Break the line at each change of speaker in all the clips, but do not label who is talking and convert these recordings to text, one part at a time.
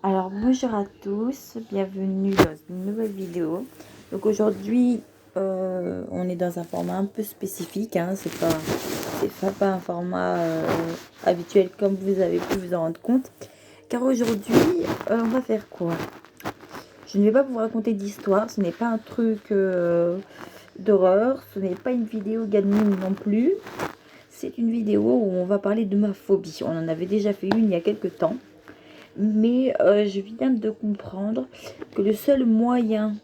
Alors bonjour à tous, bienvenue dans une nouvelle vidéo. Donc aujourd'hui on est dans un format un peu spécifique, hein. C'est pas un format habituel comme vous avez pu vous en rendre compte. Car aujourd'hui on va faire quoi? Je ne vais pas vous raconter d'histoire, ce n'est pas un truc d'horreur, ce n'est pas une vidéo gaming non plus. C'est une vidéo où on va parler de ma phobie. On en avait déjà fait une il y a quelques temps. Mais je viens de comprendre que le seul moyen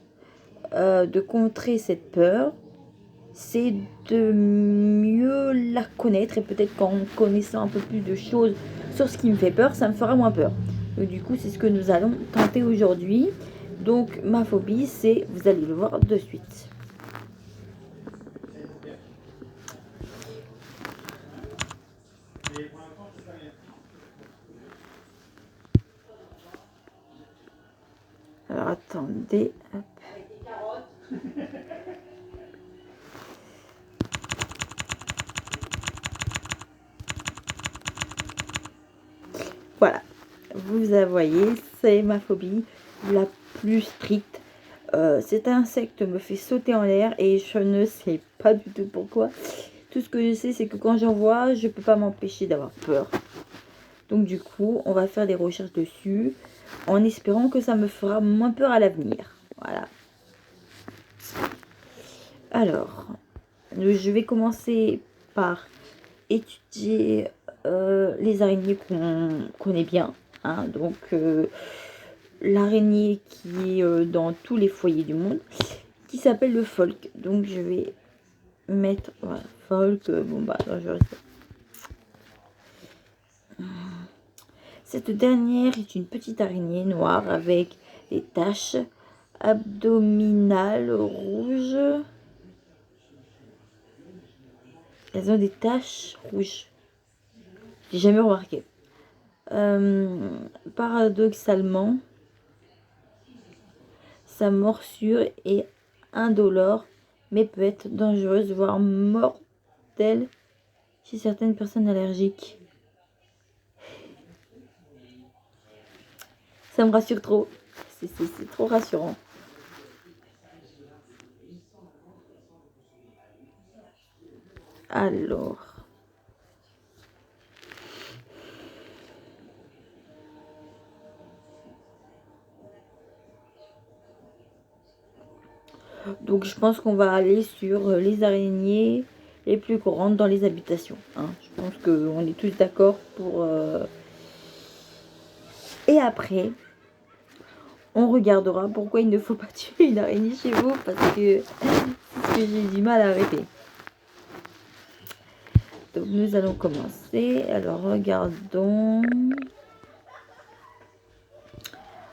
de contrer cette peur, c'est de mieux la connaître. Et peut-être qu'en connaissant un peu plus de choses sur ce qui me fait peur, ça me fera moins peur. Donc, du coup, c'est ce que nous allons tenter aujourd'hui. Donc, ma phobie, c'est, vous allez le voir de suite. Alors, attendez. Hop. Voilà, vous voyez, c'est ma phobie la plus stricte. Cet insecte me fait sauter en l'air et je ne sais pas du tout pourquoi. Tout ce que je sais, c'est que quand j'en vois, je ne peux pas m'empêcher d'avoir peur. Donc du coup, on va faire des recherches dessus en espérant que ça me fera moins peur à l'avenir. Voilà. Alors, je vais commencer par étudier les araignées qu'on connaît bien. Hein, donc, l'araignée qui est dans tous les foyers du monde, qui s'appelle le folk. Donc, je vais mettre voilà, folk. Bon, bah, je reste. Cette dernière est une petite araignée noire avec des taches abdominales rouges. Elles ont des taches rouges. J'ai jamais remarqué. Paradoxalement, sa morsure est indolore, mais peut être dangereuse, voire mortelle chez certaines personnes allergiques. Ça me rassure trop. C'est trop rassurant. Alors. Donc je pense qu'on va aller sur les araignées les plus courantes dans les habitations. Hein. Je pense qu'on est tous d'accord pour... Et après, on regardera pourquoi il ne faut pas tuer une araignée chez vous, parce que c'est ce que j'ai du mal à arrêter. Donc nous allons commencer. Alors regardons.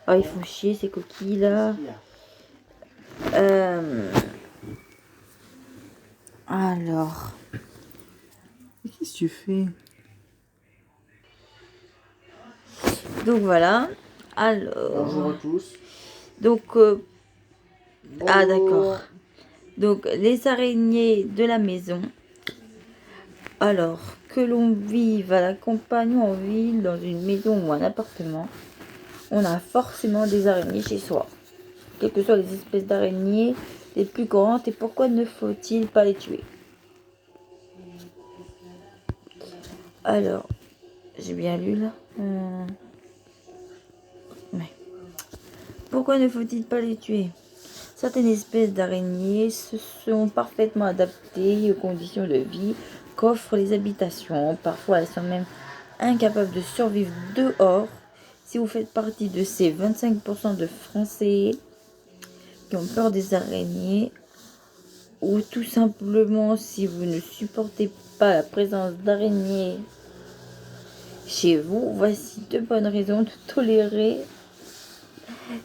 Oh, ils font chier ces coquilles là. Alors.
Qu'est-ce que tu fais?
Donc voilà. Alors.
Bonjour à tous.
Donc. Ah d'accord. Donc les araignées de la maison. Alors que l'on vive à la campagne ou en ville, dans une maison ou un appartement, on a forcément des araignées chez soi. Quelles que soient les espèces d'araignées les plus courantes, et pourquoi ne faut-il pas les tuer? Alors, j'ai bien lu là. Ouais. Pourquoi ne faut-il pas les tuer? Certaines espèces d'araignées se sont parfaitement adaptées aux conditions de vie qu'offrent les habitations. Parfois, elles sont même incapables de survivre dehors. Si vous faites partie de ces 25% de Français qui ont peur des araignées, ou tout simplement si vous ne supportez pas la présence d'araignées chez vous, voici 2 bonnes raisons de tolérer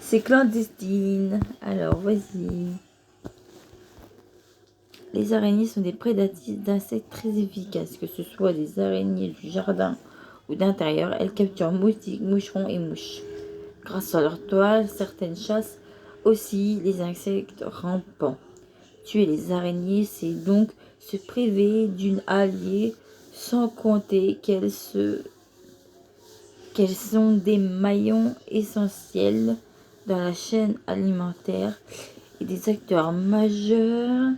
ces clandestines. Alors, vas-y. Les araignées sont des prédatrices d'insectes très efficaces, que ce soit des araignées du jardin ou d'intérieur. Elles capturent moustiques, moucherons et mouches. Grâce à leur toile, certaines chassent aussi les insectes rampants. Tuer les araignées, c'est donc se priver d'une alliée, sans compter qu'elles qu'elles sont des maillons essentiels dans la chaîne alimentaire et des acteurs majeurs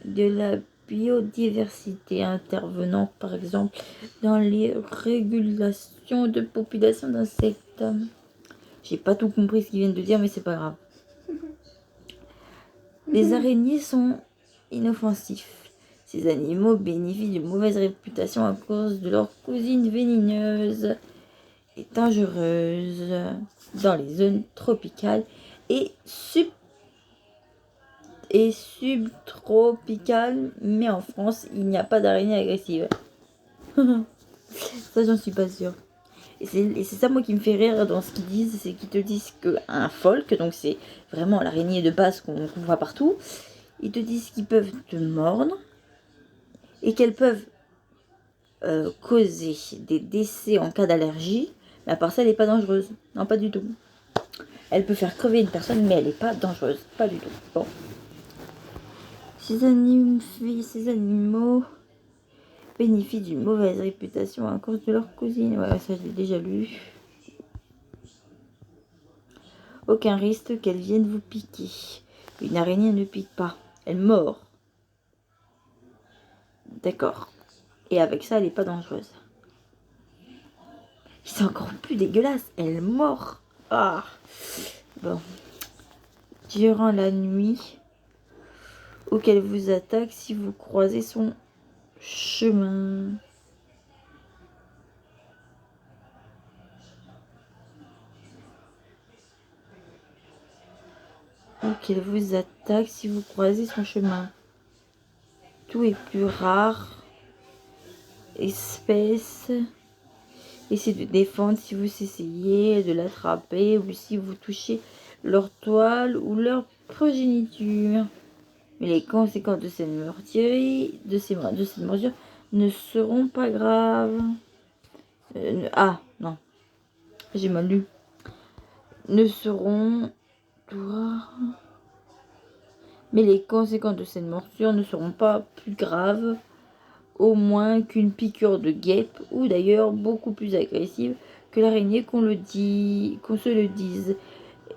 de la biodiversité, intervenant par exemple dans les régulations de population d'insectes. J'ai pas tout compris ce qu'ils viennent de dire, mais c'est pas grave. Les araignées sont inoffensifs. Ces animaux bénéficient d'une mauvaise réputation à cause de leur cousine vénéneuse et dangereuse dans les zones tropicales et subtropicales, mais en France, il n'y a pas d'araignées agressives. Ça, j'en suis pas sûre. Et c'est ça, moi, qui me fait rire dans ce qu'ils disent, c'est qu'ils te disent qu'un folk, donc c'est vraiment l'araignée de base qu'on voit partout, ils te disent qu'ils peuvent te mordre et qu'elles peuvent causer des décès en cas d'allergie, mais à part ça, elle n'est pas dangereuse. Non, pas du tout. Elle peut faire crever une personne, mais elle n'est pas dangereuse. Pas du tout. Bon. Ces animaux bénéficient d'une mauvaise réputation à cause de leur cousine. Ouais, ça, je l'ai déjà lu. Aucun risque qu'elle vienne vous piquer. Une araignée ne pique pas. Elle mord. D'accord. Et avec ça, elle n'est pas dangereuse. C'est encore plus dégueulasse. Elle mord. Ah. Bon. Durant la nuit, ou qu'elle vous attaque si vous croisez son chemin. Ou qu'elle vous attaque si vous croisez son chemin. Tout est plus rare. Espèce. Essayez de défendre si vous essayez de l'attraper ou si vous touchez leur toile ou leur progéniture. Mais les conséquences de cette meurtrière, de ces morsures ne seront pas graves. Non, j'ai mal lu. Ne seront... Mais les conséquences de cette morsure ne seront pas plus graves, au moins qu'une piqûre de guêpe, ou d'ailleurs beaucoup plus agressive que l'araignée qu'on se le dise.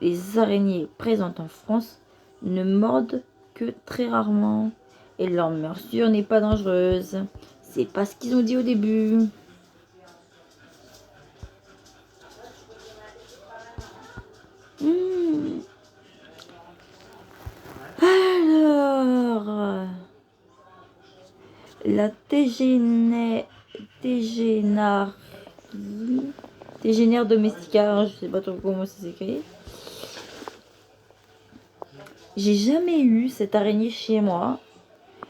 Les araignées présentes en France ne mordent que très rarement, et leur morsure n'est pas dangereuse. C'est pas ce qu'ils ont dit au début. Alors, la Tégénaire domestica, je sais pas trop comment ça s'écrit. J'ai jamais eu cette araignée chez moi.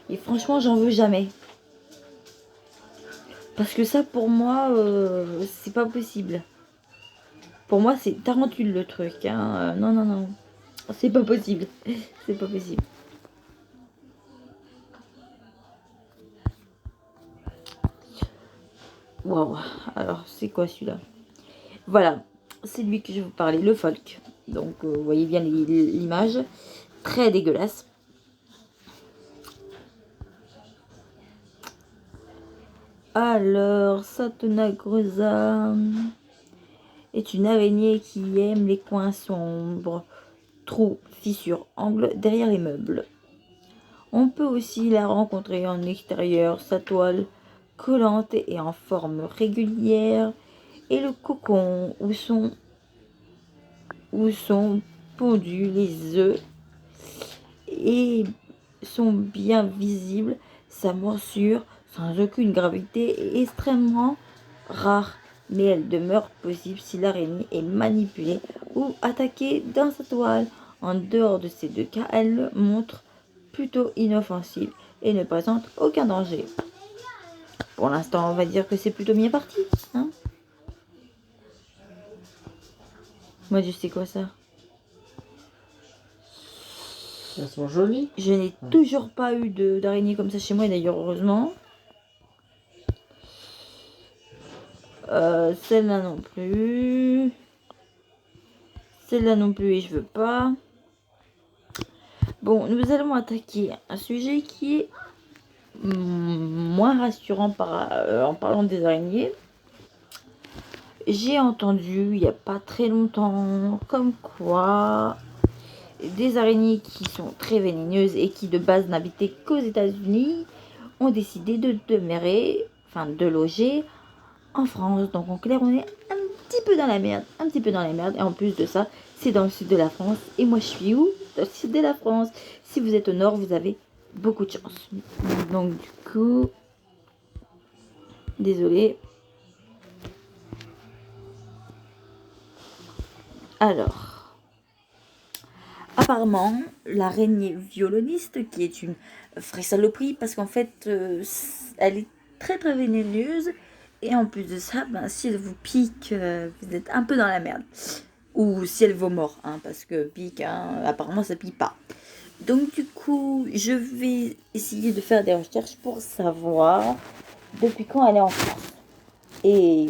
Et franchement, j'en veux jamais. Parce que ça, pour moi, c'est pas possible. Pour moi, c'est tarentule le truc. Hein. Non, non, non. C'est pas possible. C'est pas possible. Waouh. Alors, c'est quoi celui-là? Voilà. C'est lui que je vais vous parler. Le folk. Donc, vous voyez bien l'image. Très dégueulasse. Alors, Satonagrosa est une araignée qui aime les coins sombres, trous, fissures, angles derrière les meubles. On peut aussi la rencontrer en extérieur, sa toile collante et en forme régulière, et le cocon où sont pondus les œufs et sont bien visibles. Sa morsure, sans aucune gravité, est extrêmement rare, mais elle demeure possible si l'araignée est manipulée ou attaquée dans sa toile. En dehors de ces deux cas, elle montre plutôt inoffensive et ne présente aucun danger. Pour l'instant, on va dire que c'est plutôt bien parti. Hein, moi, je sais quoi ça.
Elles sont jolies.
Je n'ai toujours pas eu d'araignée comme ça chez moi, d'ailleurs, heureusement. Celle-là non plus. Celle-là non plus et je veux pas. Bon, nous allons attaquer un sujet qui est moins rassurant en parlant des araignées. j'ai entendu il n'y a pas très longtemps comme quoi des araignées qui sont très vénéneuses et qui de base n'habitaient qu'aux États-Unis ont décidé de demeurer, enfin de loger en France. Donc en clair, on est un petit peu dans la merde, un petit peu dans la merde. Et en plus de ça, c'est dans le sud de la France. Et moi, je suis où? Dans le sud de la France. Si vous êtes au nord, vous avez beaucoup de chance. Donc du coup, désolé. Alors, apparemment, l'araignée violoniste, qui est une vraie saloperie, parce qu'en fait, elle est très très vénéneuse. Et en plus de ça, ben, si elle vous pique, vous êtes un peu dans la merde. Ou si elle vaut mort, hein, parce que pique, hein, apparemment ça pique pas. Donc du coup, je vais essayer de faire des recherches pour savoir depuis quand elle est en France. Et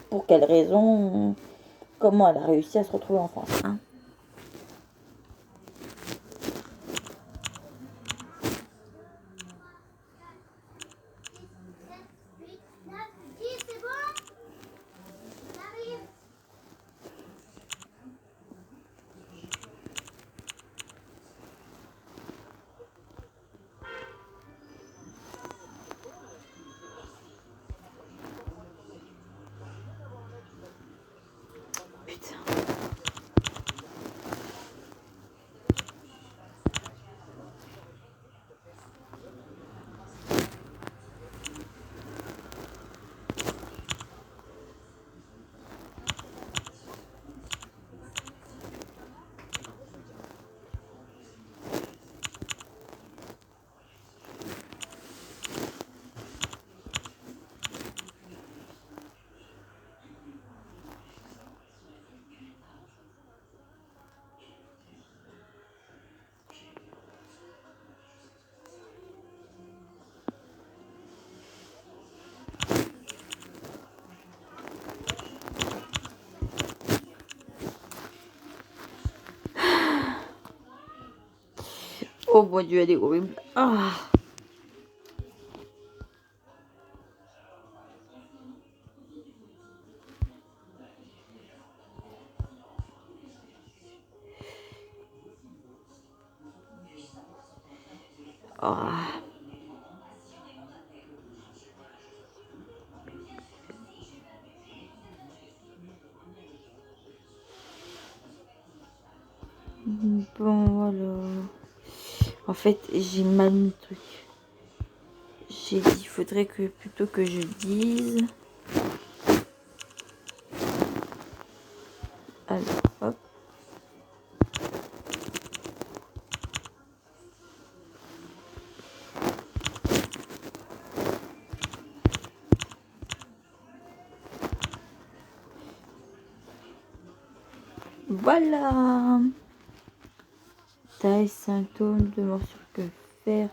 pour quelle raison, comment elle a réussi à se retrouver en France. Hein. Putain. Oh mon dieu, elle est horrible. Ah. Ah. Bon alors. En fait, j'ai mal mis le truc. J'ai dit, il faudrait que plutôt que je dise. Alors, hop. Voilà. Taille, symptômes de morsure, que faire?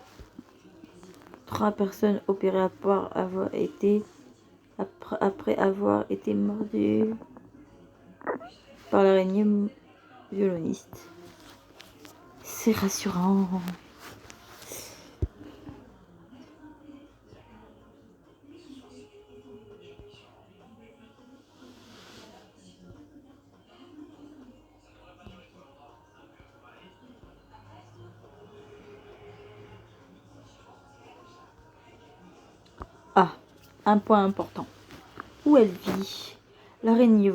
3 personnes opérées après avoir été mordues par l'araignée violoniste. C'est rassurant. Ah, un point important. Où elle vit? L'araignée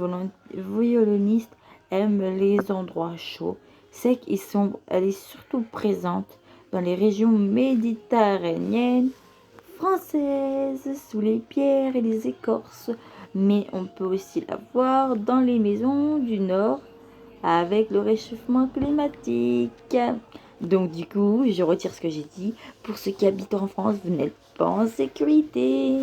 violoniste aime les endroits chauds, secs et sombres. Elle est surtout présente dans les régions méditerranéennes françaises, sous les pierres et les écorces. Mais on peut aussi la voir dans les maisons du Nord avec le réchauffement climatique. Donc du coup, je retire ce que j'ai dit. Pour ceux qui habitent en France, vous n'êtes pas en sécurité.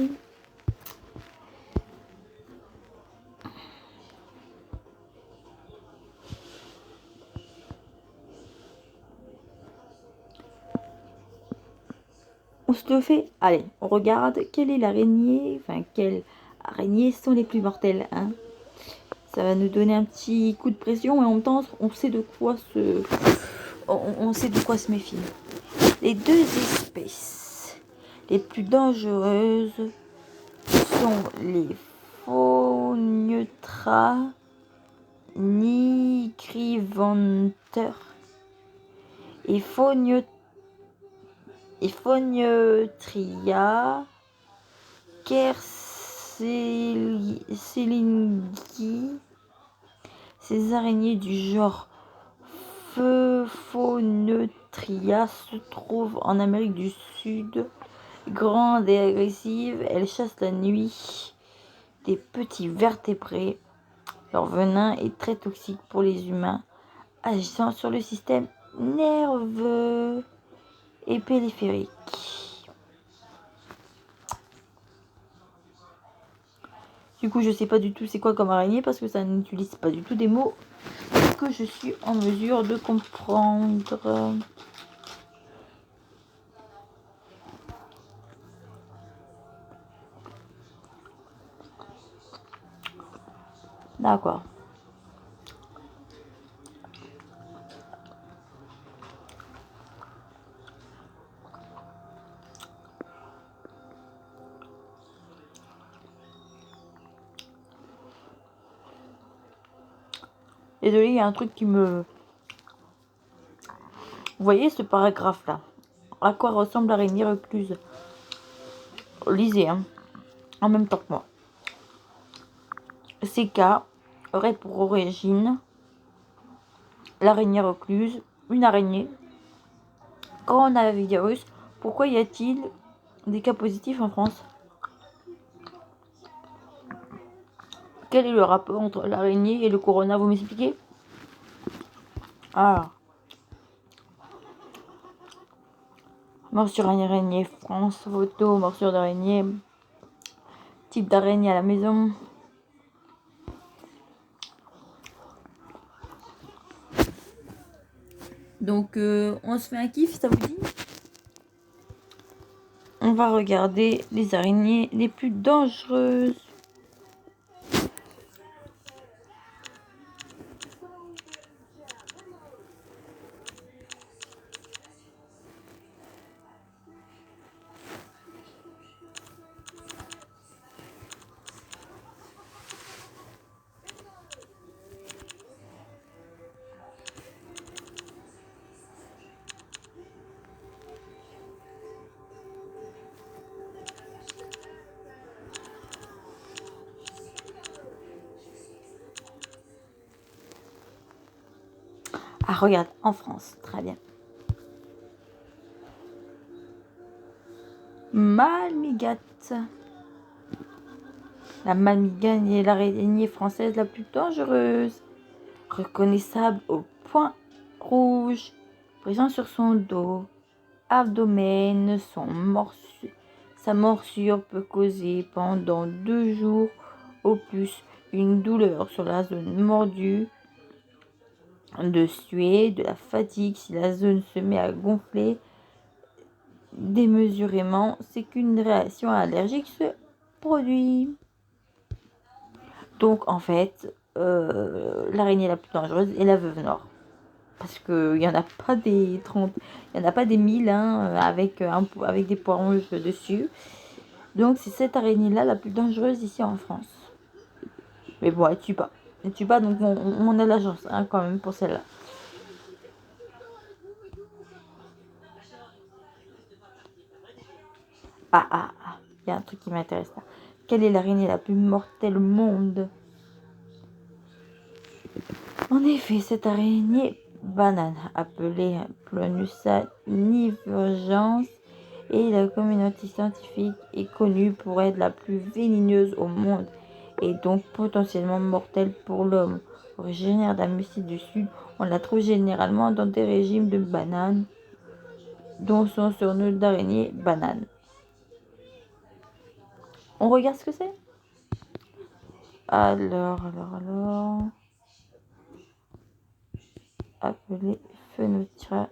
On se le fait. Allez, on regarde quelle est l'araignée, enfin quelles araignées sont les plus mortelles. Hein. Ça va nous donner un petit coup de pression et en même temps, on sait de quoi on sait de quoi se méfier. Les deux espèces les plus dangereuses sont les Ephoniotra nigriventer. Ephoniotria kerselingi. Ces araignées du genre Phoneutria se trouvent en Amérique du Sud. Grandes et agressives, elles chassent la nuit des petits vertébrés. Leur venin est très toxique pour les humains, agissant sur le système nerveux et périphérique. Du coup, je sais pas du tout c'est quoi comme araignée parce que ça n'utilise pas du tout des mots que je suis en mesure de comprendre. D'accord. Désolé, il y a un truc qui me... Vous voyez ce paragraphe-là? À quoi ressemble l'araignée recluse? Lisez, hein, en même temps que moi. Ces cas auraient pour origine l'araignée recluse, une araignée, coronavirus. Pourquoi y a-t-il des cas positifs en France? Quel est le rapport entre l'araignée et le corona? Vous m'expliquez? Ah, morsure araignée France, photo, morsure d'araignée, type d'araignée à la maison. Donc, on se fait un kiff, ça vous dit? On va regarder les araignées les plus dangereuses. Ah, regarde, en France, très bien. Malmigate. La malmigate est l'araignée française la plus dangereuse. Reconnaissable au point rouge, présent sur son dos, abdomen, sa morsure peut causer pendant 2 jours au plus une douleur sur la zone mordue, de suer, de la fatigue si la zone se met à gonfler démesurément, c'est qu'une réaction allergique se produit. Donc en fait, l'araignée la plus dangereuse est la veuve noire. Parce qu'il n'y en a pas des 30, il n'y en a pas des 1000 hein, avec des points rouges dessus. Donc c'est cette araignée-là la plus dangereuse ici en France. Mais bon, elle tue pas. Elle tue pas, donc on a la chance hein, quand même pour celle-là. Ah, il y a un truc qui m'intéresse là. Quelle est l'araignée la plus mortelle au monde? En effet, cette araignée banane, appelée Plonusa nivirgens, et la communauté scientifique est connue pour être la plus vénéneuse au monde et donc potentiellement mortelle pour l'homme. Originaire d'Amérique du Sud, on la trouve généralement dans des régimes de bananes, dont son surnom d'araignée banane. On regarde ce que c'est? Alors. Appelée Phoneutria.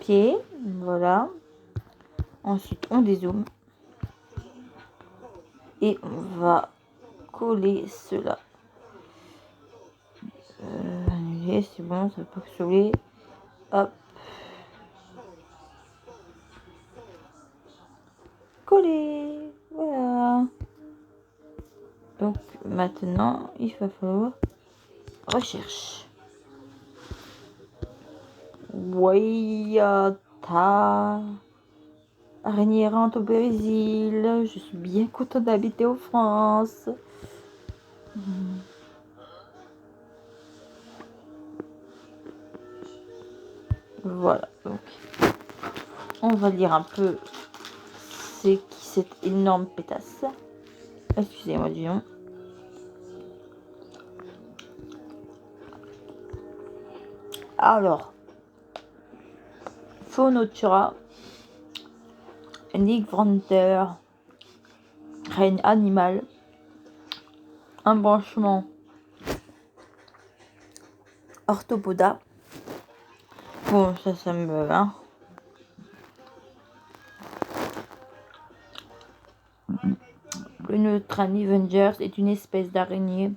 pied. Voilà. Ensuite, on dézoome. Et on va coller cela. Annuler, c'est bon, ça va pas coller. Hop. Coller. Voilà. Donc maintenant, il va falloir recherche. Wayata. Araignée errante au Brésil. Je suis bien contente d'habiter en France. Voilà, donc on va lire un peu c'est qui cette énorme pétasse. Excusez-moi du nom. Alors, Phonotura, Nick Vranter, règne animal, embranchement Orthopoda. Bon, ça me... Hein. Le Neutrani Avengers est une espèce d'araignée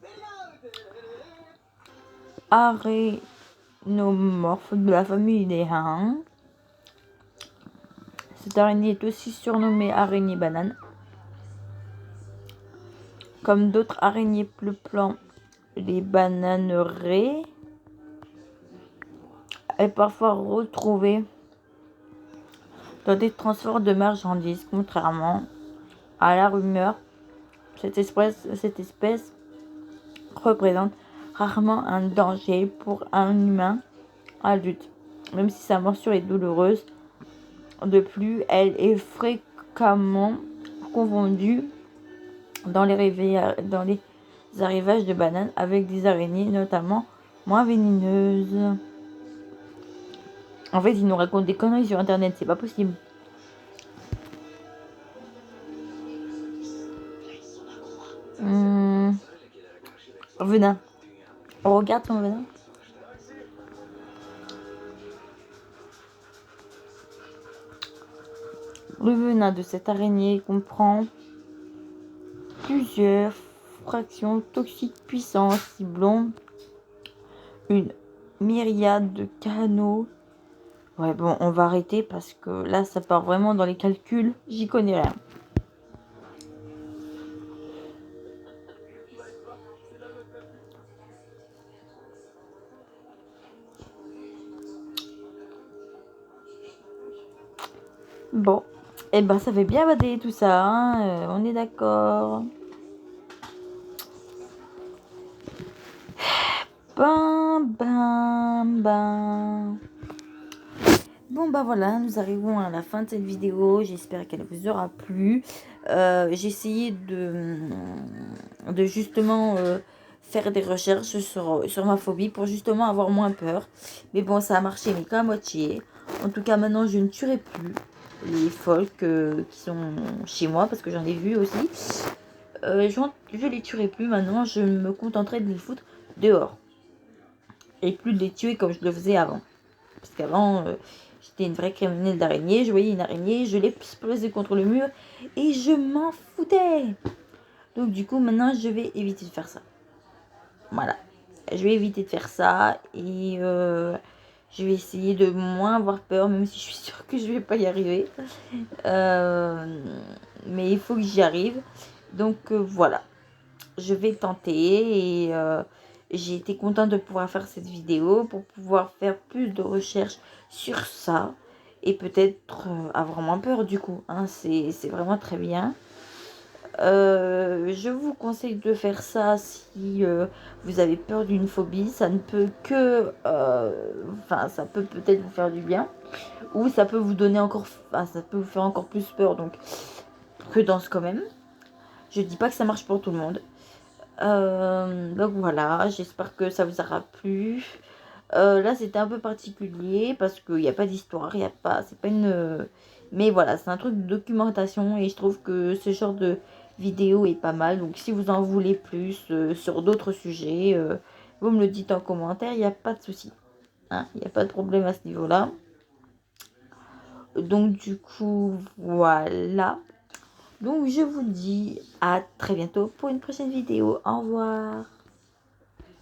arénomorphe de la famille des Hains. Cette araignée est aussi surnommée araignée banane. Comme d'autres araignées plans, les bananeraies est parfois retrouvée dans des transports de marchandises. Contrairement à la rumeur, cette espèce représente rarement un danger pour un humain adulte, même si sa morsure est douloureuse. De plus, elle est fréquemment confondue dans les arrivages de bananes avec des araignées, notamment moins vénéneuses. En fait, ils nous racontent des conneries sur internet, c'est pas possible. Venin. On regarde son venin. Le venin de cette araignée comprend plusieurs fractions toxiques puissantes, ciblant une myriade de canaux. Ouais, bon, on va arrêter parce que là, ça part vraiment dans les calculs. J'y connais rien. Bon, et ben ça fait bien bader tout ça, hein, on est d'accord. Bon bah voilà, nous arrivons à la fin de cette vidéo. J'espère qu'elle vous aura plu. J'ai essayé de justement faire des recherches sur ma phobie pour justement avoir moins peur. Mais bon, ça a marché, mais qu'à moitié. En tout cas, maintenant, je ne tuerai plus les folks qui sont chez moi, parce que j'en ai vu aussi. Je les tuerai plus maintenant. Je me contenterai de les foutre dehors. Et plus de les tuer comme je le faisais avant. Parce qu'avant, j'étais une vraie criminelle d'araignée. Je voyais une araignée, je l'explosais contre le mur et je m'en foutais. Donc du coup, maintenant, je vais éviter de faire ça. Voilà. Je vais éviter de faire ça et je vais essayer de moins avoir peur, même si je suis sûre que je vais pas y arriver. Mais il faut que j'y arrive. Donc voilà. Je vais tenter et j'ai été contente de pouvoir faire cette vidéo pour pouvoir faire plus de recherches sur ça et peut-être avoir moins peur du coup. Hein, c'est vraiment très bien. Je vous conseille de faire ça si vous avez peur d'une phobie. Ça ne peut que... Enfin, ça peut peut-être vous faire du bien. Ou ça peut vous donner encore... Enfin, ça peut vous faire encore plus peur. Donc, prudence quand même. Je dis pas que ça marche pour tout le monde. Donc voilà, j'espère que ça vous aura plu. Là, c'était un peu particulier parce qu'il n'y a pas d'histoire, il y a pas, c'est pas une... Mais voilà, c'est un truc de documentation et je trouve que ce genre de vidéo est pas mal. Donc si vous en voulez plus sur d'autres sujets, vous me le dites en commentaire, il n'y a pas de souci. Hein, il n'y a pas de problème à ce niveau-là. Donc du coup, voilà. Donc je vous dis à très bientôt pour une prochaine vidéo. Au revoir.